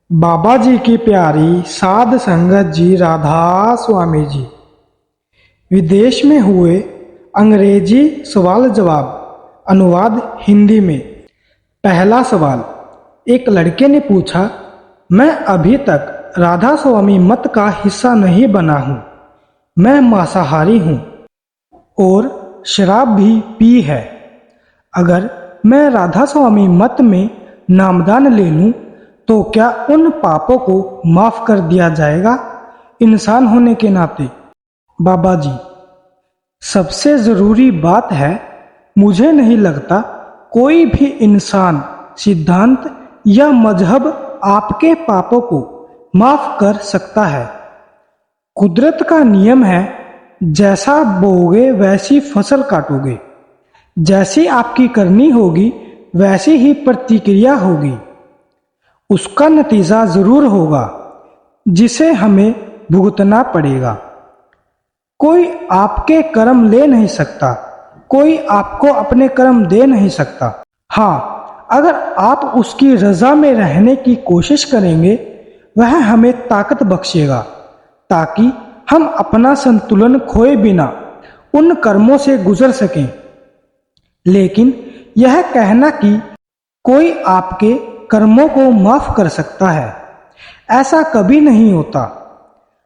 बाबा जी की प्यारी साध संगत जी राधा स्वामी जी। विदेश में हुए अंग्रेजी सवाल जवाब अनुवाद हिंदी में। पहला सवाल। एक लड़के ने पूछा, मैं अभी तक राधा स्वामी मत का हिस्सा नहीं बना हूँ। मैं मांसाहारी हूँ और शराब भी पी है। अगर मैं राधा स्वामी मत में नामदान ले लूं तो क्या उन पापों को माफ कर दिया जाएगा इंसान होने के नाते? बाबा जी, सबसे जरूरी बात है, मुझे नहीं लगता कोई भी इंसान, सिद्धांत या मजहब आपके पापों को माफ कर सकता है। कुदरत का नियम है, जैसा बोओगे वैसी फसल काटोगे। जैसी आपकी करनी होगी वैसी ही प्रतिक्रिया होगी। उसका नतीजा जरूर होगा जिसे हमें भुगतना पड़ेगा। कोई आपके कर्म ले नहीं सकता, कोई आपको अपने कर्म दे नहीं सकता। हाँ, अगर आप उसकी रजा में रहने की कोशिश करेंगे, वह हमें ताकत बख्शेगा ताकि हम अपना संतुलन खोए बिना उन कर्मों से गुजर सकें। लेकिन यह कहना कि कोई आपके कर्मों को माफ कर सकता है, ऐसा कभी नहीं होता।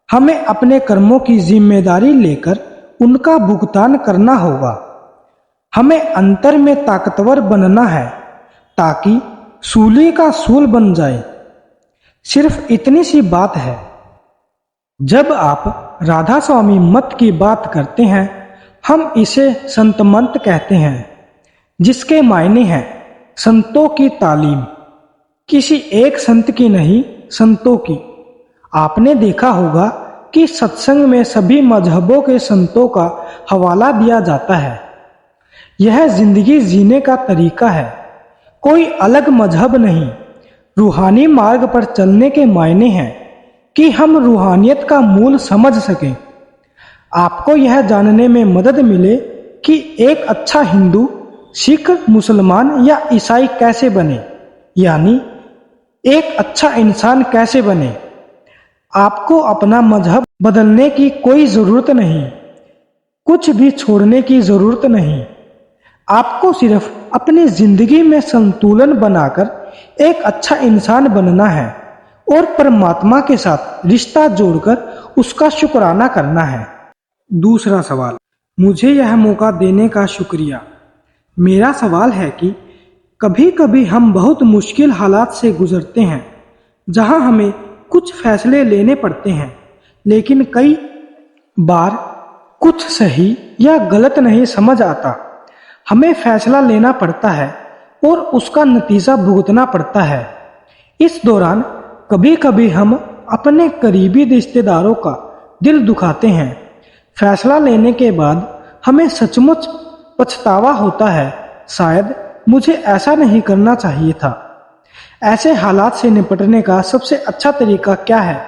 हमें अपने कर्मों की जिम्मेदारी लेकर उनका भुगतान करना होगा। हमें अंतर में ताकतवर बनना है ताकि सूली का सूल बन जाए। सिर्फ इतनी सी बात है। जब आप राधा स्वामी मत की बात करते हैं, हम इसे संत मंत कहते हैं, जिसके मायने हैं संतों की तालीम। किसी एक संत की नहीं, संतों की। आपने देखा होगा कि सत्संग में सभी मजहबों के संतों का हवाला दिया जाता है। यह जिंदगी जीने का तरीका है, कोई अलग मजहब नहीं। रूहानी मार्ग पर चलने के मायने हैं कि हम रूहानियत का मूल समझ सकें। आपको यह जानने में मदद मिले कि एक अच्छा हिंदू, सिख, मुसलमान या ईसाई कैसे बने, यानी एक अच्छा इंसान कैसे बने। आपको अपना मजहब बदलने की कोई जरूरत नहीं, कुछ भी छोड़ने की जरूरत नहीं। आपको सिर्फ अपनी जिंदगी में संतुलन बनाकर एक अच्छा इंसान बनना है और परमात्मा के साथ रिश्ता जोड़कर उसका शुक्राना करना है। दूसरा सवाल। मुझे यह मौका देने का शुक्रिया। मेरा सवाल है कि कभी कभी हम बहुत मुश्किल हालात से गुजरते हैं, जहां हमें कुछ फैसले लेने पड़ते हैं, लेकिन कई बार कुछ सही या गलत नहीं समझ आता। हमें फैसला लेना पड़ता है और उसका नतीजा भुगतना पड़ता है। इस दौरान कभी कभी हम अपने करीबी रिश्तेदारों का दिल दुखाते हैं। फैसला लेने के बाद हमें सचमुच पछतावा होता है, शायद मुझे ऐसा नहीं करना चाहिए था। ऐसे हालात से निपटने का सबसे अच्छा तरीका क्या है?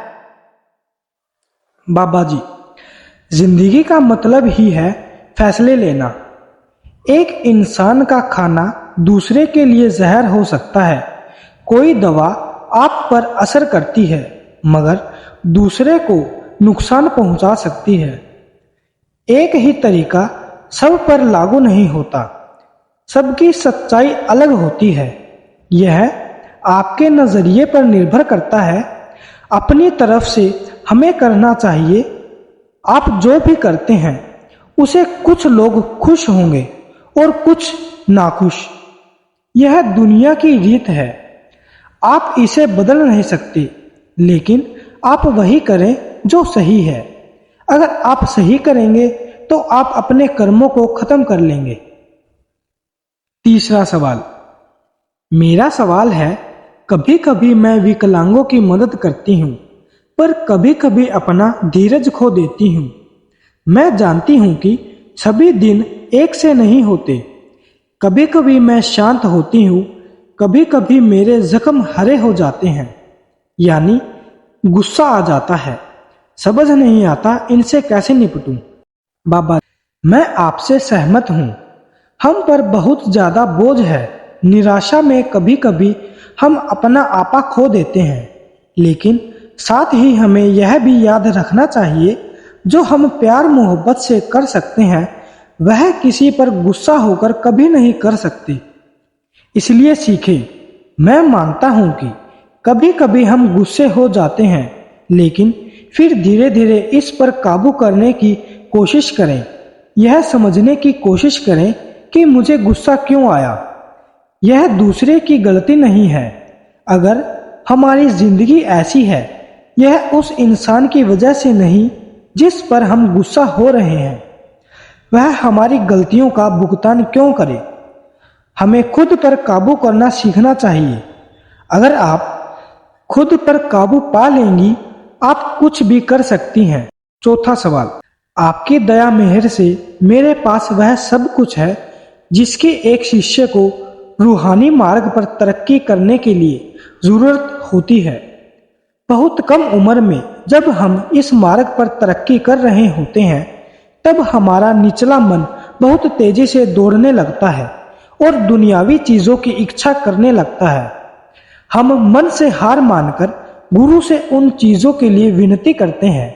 बाबा जी, जिंदगी का मतलब ही है फैसले लेना। एक इंसान का खाना दूसरे के लिए जहर हो सकता है। कोई दवा आप पर असर करती है मगर दूसरे को नुकसान पहुंचा सकती है। एक ही तरीका सब पर लागू नहीं होता, सबकी सच्चाई अलग होती है। यह आपके नजरिए पर निर्भर करता है। अपनी तरफ से हमें करना चाहिए। आप जो भी करते हैं उसे कुछ लोग खुश होंगे और कुछ नाखुश। यह दुनिया की रीत है, आप इसे बदल नहीं सकते, लेकिन आप वही करें जो सही है। अगर आप सही करेंगे तो आप अपने कर्मों को खत्म कर लेंगे। तीसरा सवाल। मेरा सवाल है, कभी कभी मैं विकलांगों की मदद करती हूँ, पर कभी कभी अपना धीरज खो देती हूँ। मैं जानती हूँ कि सभी दिन एक से नहीं होते। कभी कभी मैं शांत होती हूँ, कभी कभी मेरे जख्म हरे हो जाते हैं, यानी गुस्सा आ जाता है। समझ नहीं आता इनसे कैसे निपटूं। बाबा, मैं आपसे सहमत हूँ। हम पर बहुत ज्यादा बोझ है। निराशा में कभी कभी हम अपना आपा खो देते हैं। लेकिन साथ ही हमें यह भी याद रखना चाहिए, जो हम प्यार मोहब्बत से कर सकते हैं वह किसी पर गुस्सा होकर कभी नहीं कर सकते। इसलिए सीखें। मैं मानता हूं कि कभी कभी हम गुस्से हो जाते हैं, लेकिन फिर धीरे धीरे इस पर काबू करने की कोशिश करें। यह समझने की कोशिश करें कि मुझे गुस्सा क्यों आया। यह दूसरे की गलती नहीं है। अगर हमारी जिंदगी ऐसी है, यह उस इंसान की वजह से नहीं जिस पर हम गुस्सा हो रहे हैं। वह हमारी गलतियों का भुगतान क्यों करे। हमें खुद पर काबू करना सीखना चाहिए। अगर आप खुद पर काबू पा लेंगी, आप कुछ भी कर सकती हैं। चौथा सवाल, आपकी दया मेहर से मेरे पास वह सब कुछ है जिसकी एक शिष्य को रूहानी मार्ग पर तरक्की करने के लिए जरूरत होती है। बहुत कम उम्र में जब हम इस मार्ग पर तरक्की कर रहे होते हैं, तब हमारा निचला मन बहुत तेजी से दौड़ने लगता है और दुनियावी चीजों की इच्छा करने लगता है। हम मन से हार मानकर गुरु से उन चीजों के लिए विनती करते हैं।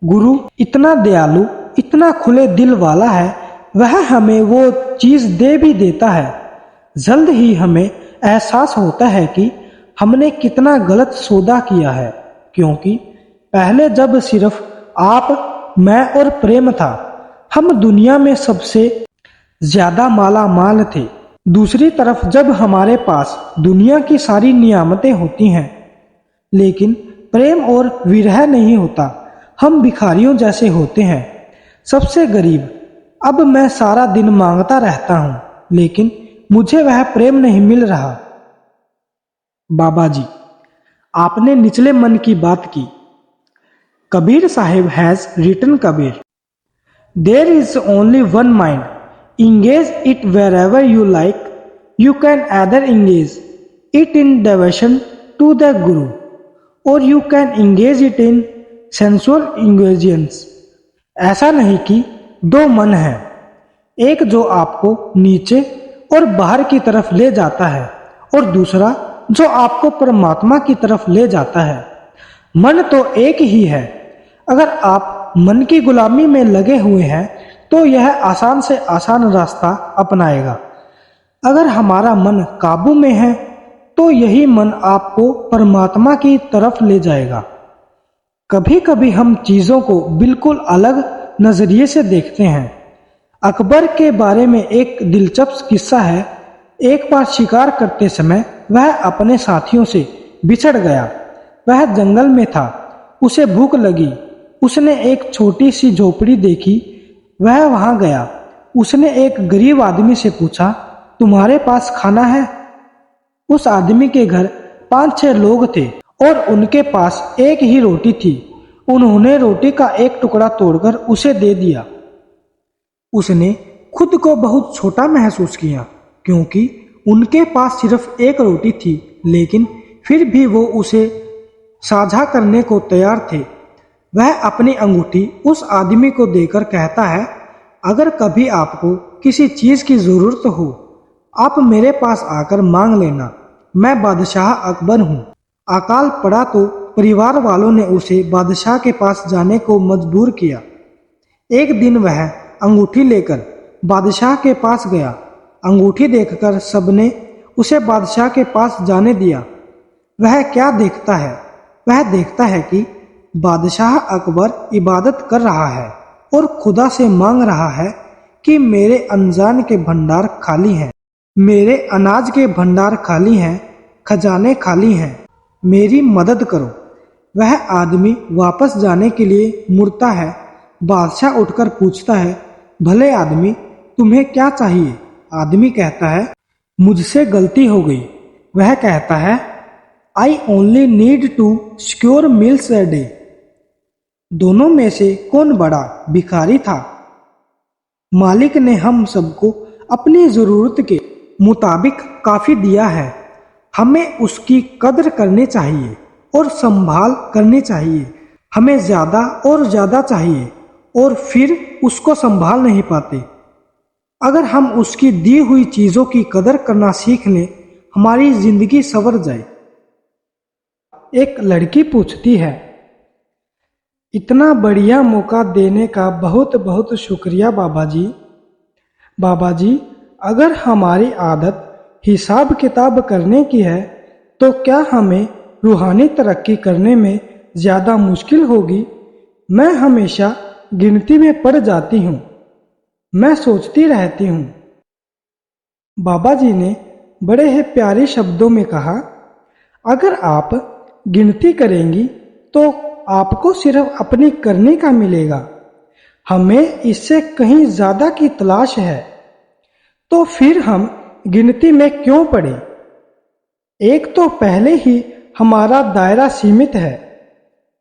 गुरु इतना दयालु, इतना खुले दिल वाला है, वह हमें वो चीज दे भी देता है। जल्द ही हमें एहसास होता है कि हमने कितना गलत सौदा किया है, क्योंकि पहले जब सिर्फ आप, मैं और प्रेम था, हम दुनिया में सबसे ज्यादा माला माल थे। दूसरी तरफ जब हमारे पास दुनिया की सारी नियामतें होती हैं, लेकिन प्रेम और विरह नहीं होता, हम भिखारियों जैसे होते हैं, सबसे गरीब। अब मैं सारा दिन मांगता रहता हूं, लेकिन मुझे वह प्रेम नहीं मिल रहा। बाबा जी, आपने निचले मन की बात की। Kabir Sahib has written Kabir, there is only one mind, engage it wherever you like. You can either engage it in devotion to the Guru, or you can engage it in sensual engagements. ऐसा नहीं कि दो मन हैं, एक जो आपको नीचे और बाहर की तरफ ले जाता है और दूसरा जो आपको परमात्मा की तरफ ले जाता है। मन तो एक ही है। अगर आप मन की गुलामी में लगे हुए हैं तो यह आसान से आसान रास्ता अपनाएगा। अगर हमारा मन काबू में है तो यही मन आपको परमात्मा की तरफ ले जाएगा। कभी कभी हम चीजों को बिल्कुल अलग नजरिए से देखते हैं। अकबर के बारे में एक दिलचस्प किस्सा है। एक बार शिकार करते समय वह अपने साथियों से बिछड़ गया। वह जंगल में था, उसे भूख लगी। उसने एक छोटी सी झोपड़ी देखी। वह वहां गया। उसने एक गरीब आदमी से पूछा, तुम्हारे पास खाना है? उस आदमी के घर 5-6 लोग थे और उनके पास एक ही रोटी थी। उन्होंने रोटी का एक टुकड़ा तोड़कर उसे दे दिया। उसने खुद को बहुत छोटा महसूस किया, क्योंकि उनके पास सिर्फ एक रोटी थी, लेकिन फिर भी वो उसे साझा करने को तैयार थे। वह अपनी अंगूठी उस आदमी को देकर कहता है, अगर कभी आपको किसी चीज की जरूरत हो, आप मेरे पास आकर मांग लेना। मैं बादशाह अकबर हूँ। अकाल पड़ा तो परिवार वालों ने उसे बादशाह के पास जाने को मजबूर किया। एक दिन वह अंगूठी लेकर बादशाह के पास गया। अंगूठी देखकर सबने उसे बादशाह के पास जाने दिया। वह क्या देखता है? वह देखता है कि बादशाह अकबर इबादत कर रहा है और खुदा से मांग रहा है कि मेरे अनजान के भंडार खाली हैं, मेरे अनाज के भंडार खाली हैं, खजाने खाली हैं, मेरी मदद करो। वह आदमी वापस जाने के लिए मुड़ता है। बादशाह उठकर पूछता है, भले आदमी, तुम्हें क्या चाहिए? आदमी कहता है, मुझसे गलती हो गई। वह कहता है, I only need to secure meals a day. दोनों में से कौन बड़ा भिखारी था? मालिक ने हम सबको अपनी जरूरत के मुताबिक काफी दिया है। हमें उसकी कदर करनी चाहिए और संभाल करनी चाहिए। हमें ज्यादा और ज्यादा चाहिए और फिर उसको संभाल नहीं पाते। अगर हम उसकी दी हुई चीजों की कदर करना सीख लें, हमारी जिंदगी संवर जाए। एक लड़की पूछती है। इतना बढ़िया मौका देने का बहुत बहुत शुक्रिया बाबा जी। बाबा जी, अगर हमारी आदत हिसाब किताब करने की है तो क्या हमें रूहानी तरक्की करने में ज़्यादा मुश्किल होगी? मैं हमेशा गिनती में पड़ जाती हूँ। मैं सोचती रहती हूँ। बाबा जी ने बड़े ही प्यारे शब्दों में कहा, अगर आप गिनती करेंगी तो आपको सिर्फ अपनी करने का मिलेगा। हमें इससे कहीं ज्यादा की तलाश है, तो फिर हम गिनती में क्यों पड़े? एक तो पहले ही हमारा दायरा सीमित है,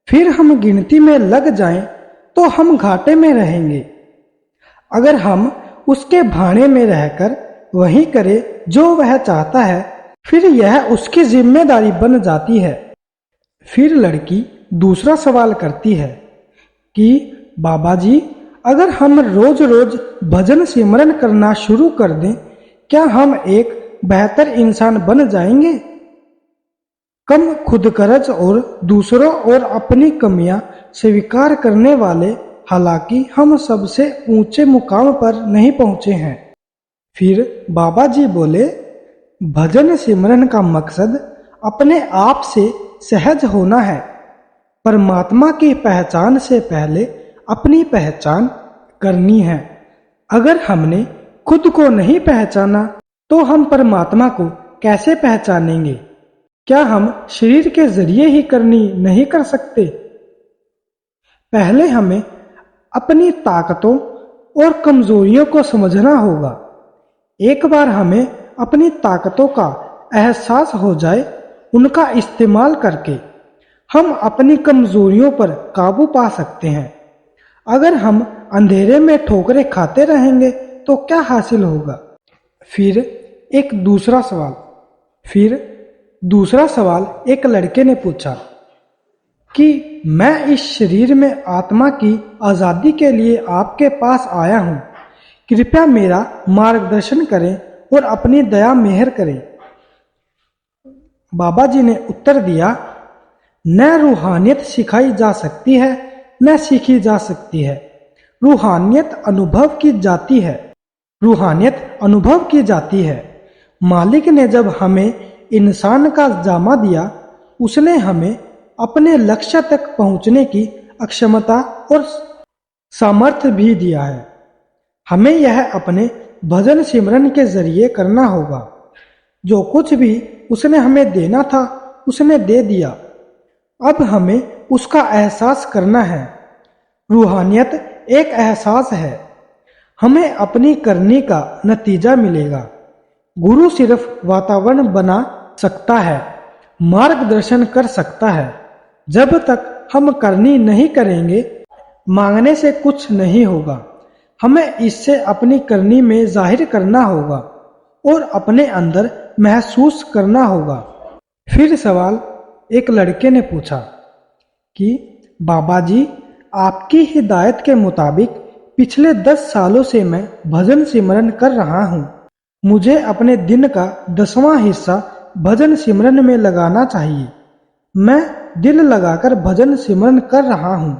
फिर हम गिनती में लग जाएं तो हम घाटे में रहेंगे। अगर हम उसके भाने में रहकर वही करे जो वह चाहता है, फिर यह उसकी जिम्मेदारी बन जाती है। फिर लड़की दूसरा सवाल करती है कि बाबा जी, अगर हम रोज रोज भजन सिमरन करना शुरू कर दें, क्या हम एक बेहतर इंसान बन जाएंगे? कम खुदगर्ज और दूसरों और अपनी कमियां स्वीकार करने वाले, हालांकि हम सबसे ऊंचे मुकाम पर नहीं पहुंचे हैं। फिर बाबा जी बोले, भजन सिमरन का मकसद अपने आप से सहज होना है। परमात्मा की पहचान से पहले अपनी पहचान करनी है। अगर हमने खुद को नहीं पहचाना तो हम परमात्मा को कैसे पहचानेंगे? क्या हम शरीर के जरिए ही करनी नहीं कर सकते? पहले हमें अपनी ताकतों और कमजोरियों को समझना होगा। एक बार हमें अपनी ताकतों का एहसास हो जाए, उनका इस्तेमाल करके हम अपनी कमजोरियों पर काबू पा सकते हैं। अगर हम अंधेरे में ठोकरें खाते रहेंगे तो क्या हासिल होगा? फिर दूसरा सवाल एक लड़के ने पूछा कि मैं इस शरीर में आत्मा की आज़ादी के लिए आपके पास आया हूँ। कृपया मेरा मार्गदर्शन करें और अपनी दया मेहर करें। बाबा जी ने उत्तर दिया, न रूहानियत सिखाई जा सकती है न सीखी जा सकती है। रूहानियत अनुभव की जाती है। मालिक ने जब हमें इंसान का जामा दिया, उसने हमें अपने लक्ष्य तक पहुंचने की अक्षमता और सामर्थ्य भी दिया है। हमें यह अपने भजन सिमरन के जरिए करना होगा। जो कुछ भी उसने हमें देना था, उसने दे दिया। अब हमें उसका एहसास करना है। रूहानियत एक एहसास है। हमें अपनी करनी का नतीजा मिलेगा। गुरु सिर्फ वातावरण बना सकता है, मार्गदर्शन कर सकता है। जब तक हम करनी नहीं करेंगे, मांगने से कुछ नहीं होगा। हमें इससे अपनी करनी में जाहिर करना होगा और अपने अंदर महसूस करना होगा। फिर सवाल एक लड़के ने पूछा कि बाबा जी, आपकी हिदायत के मुताबिक पिछले 10 सालों से मैं भजन सिमरन कर रहा हूँ। मुझे अपने दिन का 10वां हिस्सा भजन सिमरन में लगाना चाहिए। मैं दिल लगाकर भजन सिमरन कर रहा हूँ।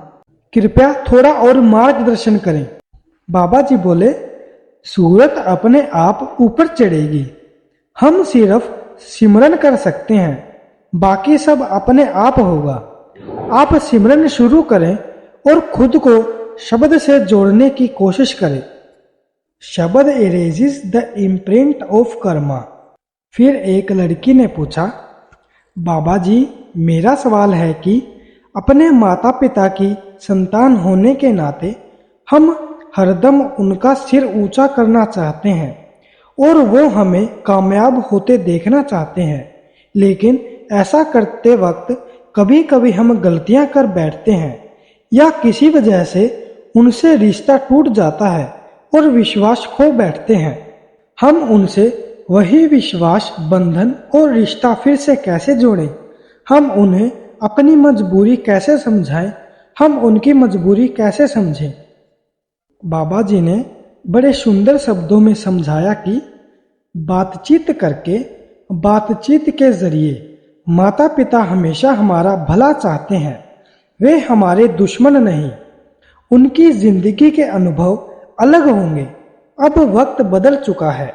कृपया थोड़ा और मार्गदर्शन करें। बाबा जी बोले, सूरत अपने आप ऊपर चढ़ेगी। हम सिर्फ सिमरन कर सकते हैं, बाकी सब अपने आप होगा। आप सिमरन शुरू करें और खुद को शब्द से जोड़ने की कोशिश करें। शब्द इरेजेस द इम्प्रिंट ऑफ कर्मा। फिर एक लड़की ने पूछा, बाबा जी, मेरा सवाल है कि अपने माता पिता की संतान होने के नाते हम हरदम उनका सिर ऊंचा करना चाहते हैं और वो हमें कामयाब होते देखना चाहते हैं, लेकिन ऐसा करते वक्त कभी कभी हम गलतियां कर बैठते हैं या किसी वजह से उनसे रिश्ता टूट जाता है और विश्वास खो बैठते हैं। हम उनसे वही विश्वास बंधन और रिश्ता फिर से कैसे जोड़ें? हम उन्हें अपनी मजबूरी कैसे समझाएं? हम उनकी मजबूरी कैसे समझें? बाबा जी ने बड़े सुंदर शब्दों में समझाया कि बातचीत करके, बातचीत के जरिए माता पिता हमेशा हमारा भला चाहते हैं, वे हमारे दुश्मन नहीं। उनकी जिंदगी के अनुभव अलग होंगे। अब वक्त बदल चुका है,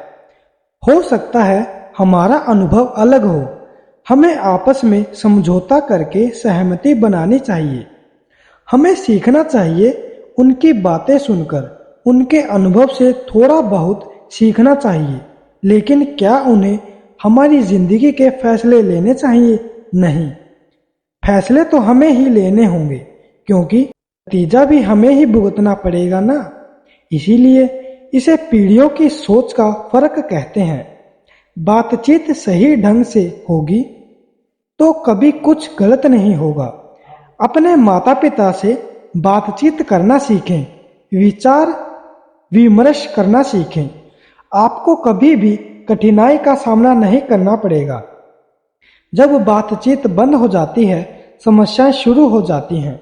हो सकता है हमारा अनुभव अलग हो। हमें आपस में समझौता करके सहमति बनानी चाहिए। हमें सीखना चाहिए, उनकी बातें सुनकर उनके अनुभव से थोड़ा बहुत सीखना चाहिए। लेकिन क्या उन्हें हमारी जिंदगी के फैसले लेने चाहिए? नहीं, फैसले तो हमें ही लेने होंगे, क्योंकि नतीजा भी हमें ही भुगतना पड़ेगा ना। इसीलिए इसे पीढ़ियों की सोच का फर्क कहते हैं। बातचीत सही ढंग से होगी तो कभी कुछ गलत नहीं होगा। अपने माता पिता से बातचीत करना सीखें, विचार विमर्श करना सीखें। आपको कभी भी कठिनाई का सामना नहीं करना पड़ेगा। जब बातचीत बंद हो जाती है, समस्याएं शुरू हो जाती हैं।